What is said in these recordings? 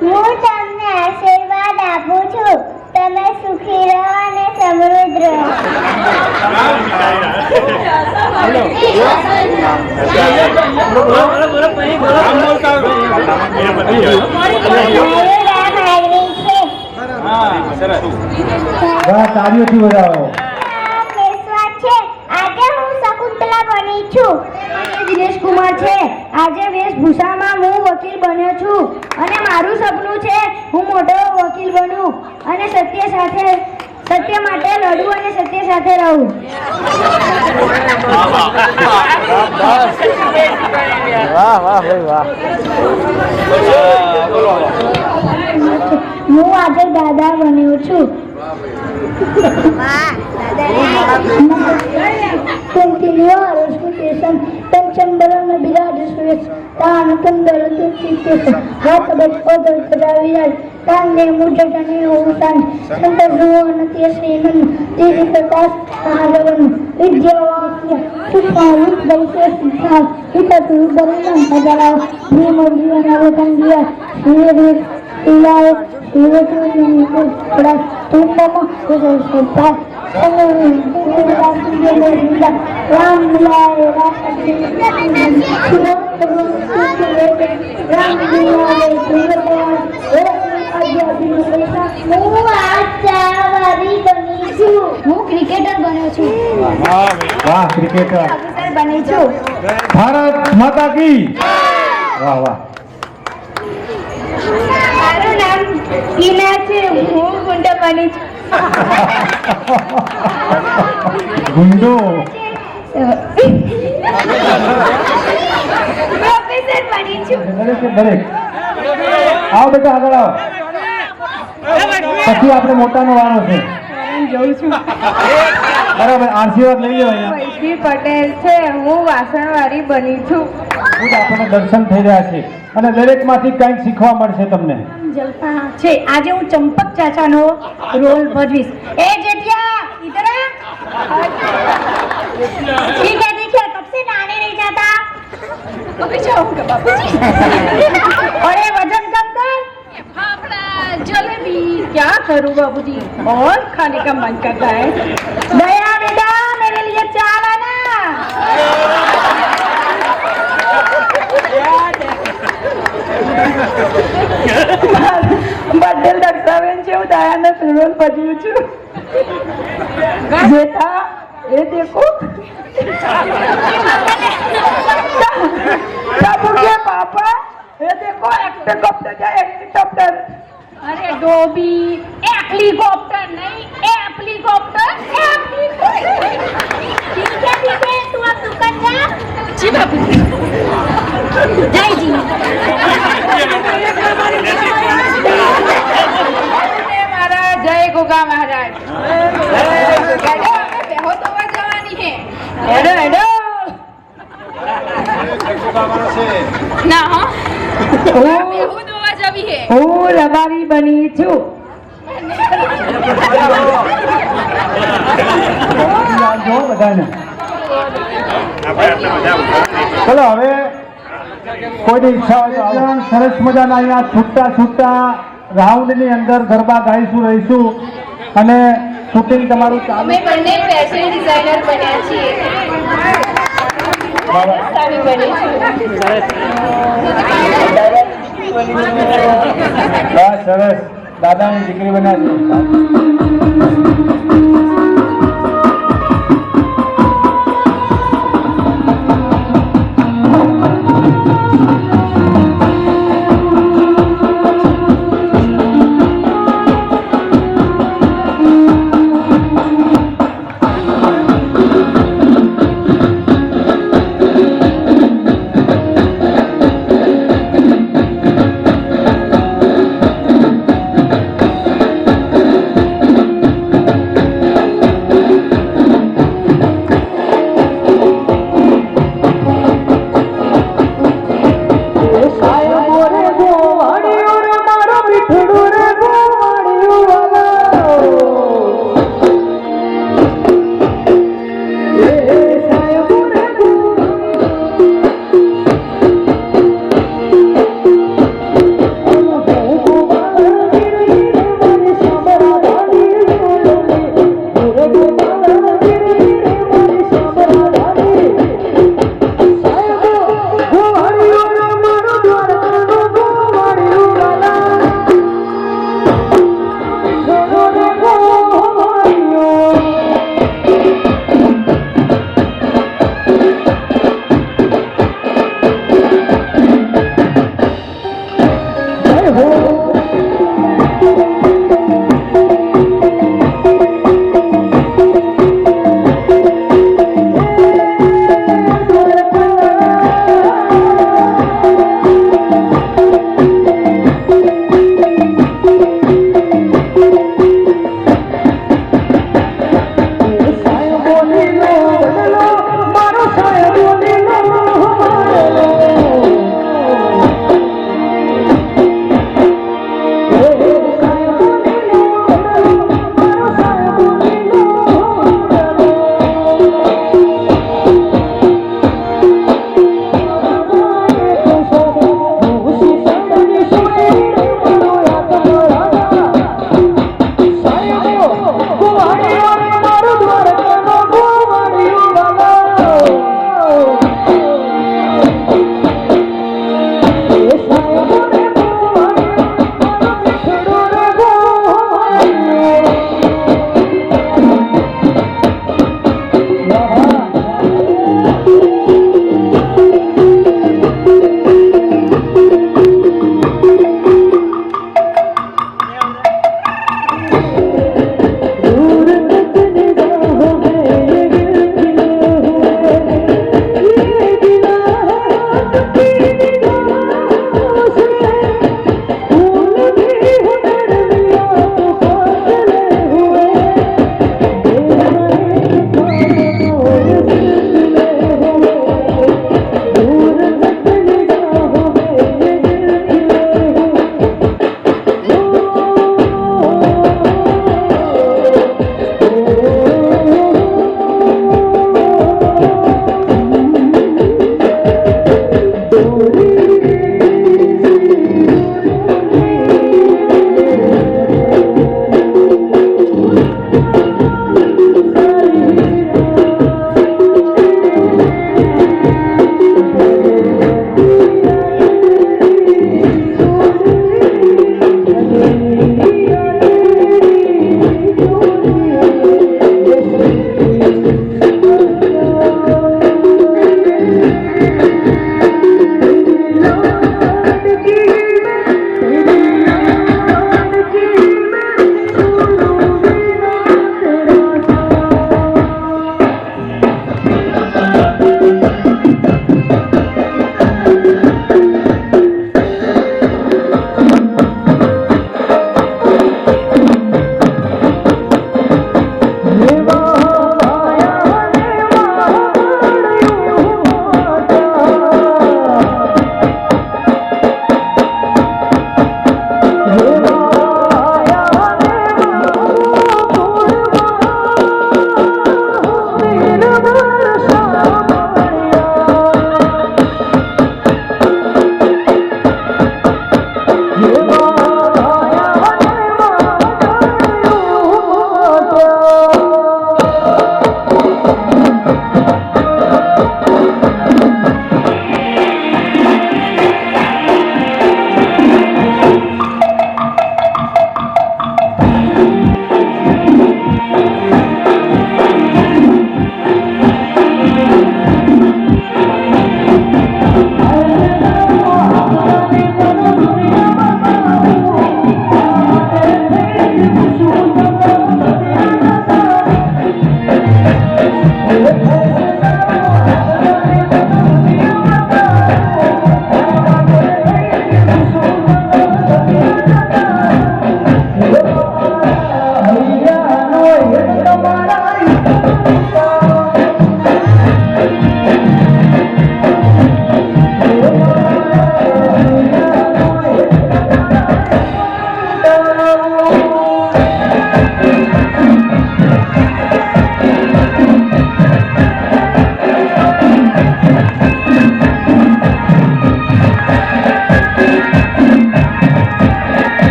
હું તમને આશીર્વાદ આપું છું. તમે સુખી રહો અને સમૃદ્ધ રહો. તાળીઓથી વધાવો. આજે હું શકુંતલા બની છું. દિનેશ કુમાર છે. આજે વેશભૂષામાં હું વકીલ બન્યો છું અને મારું સપનું છે હું મોટો વકીલ બનું અને સત્ય માટે લડું અને સત્ય સાથે રહું. વાહ વાહ ભાઈ વાહ. હું આજે દાદા બન્યો છું. Continúa la escuchación, pensando en vida de su vez, tan atender tu sitio, hasta ver otros todavía, tan de muchos años usan, tantas ruanas y así, tiene pecas, ahalan, vidyavasya, sushmavut, vaisya, itatu, baranam, padala, bhimurjiya, navatandiya, shirivir, ilav, shirivatunam, pras, tumpama, kusasupah, Ram मिलाए હું cricketer બન્યો છું. વાહ cricketer બની છું. ભારત માતા કી. વાહ વાહ. મારું નામ ટીના છે. હું ગુંડા બની છું. ગુંડો. પ્રોફેસર બની છું. દરેક આવો બેટા આગળ આવો. પછી આપણે મોટાનો વારો છે. જોઉં છું. બરાબર આશીર્વાદ લઈ લો અહીંયા. વૈશ્વી પટેલ છે. હું વાસણવાળી બની છું. ખુદ આપણને દર્શન થઈ રહ્યા છે અને દરેકમાંથી કંઈક શીખવા મળશે તમને. જલપા છે. આજે હું ચંપક ચાચાનો રોલ ભજવીશ. એ જેઠિયા इधर ठीक है देखिए कब से नहाने नहीं जाता. अभी जाऊंगा बाबूजी. और ये वजन कम कर. फाफड़ा जलेबी क्या करूं बाबूजी. बहुत खाने का मन करता है. दया बेटा मेरे लिए चाय लाना. બર્થડે દર્શાવેન છે. હું દયાને રોલ ભજવું છું. જેઠા એ દેખો बाबू के पापा ये देखो हेलीकॉप्टर क्या हेलीकॉप्टर. अरे डोबी हेलीकॉप्टर नहीं एप्लीकॉप्टर. ठीक है तू अब दुकान जा. जी बाबू. जय जी. महाराज जय गोगा महाराज. बेहो तो जवानी है. हेडो हेडो ना हाँ बेहो तो जवी है. હું રબારી બની છું. જો બધાને ચલો હવે કોઈની ઈચ્છા હોય તો સરસ મજાના અહીંયા છૂટા રાઉન્ડની અંદર ગરબા ગાઈશું રહીશું અને શૂટિંગ તમારું ચાલુ. અમે બંને ફેશન ડિઝાઇનર બન્યા છીએ. સારી બની છું. બસ સરસ દાદાની દીકરી બન્યા છે.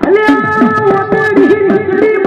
અલ્યા વતડી નકડી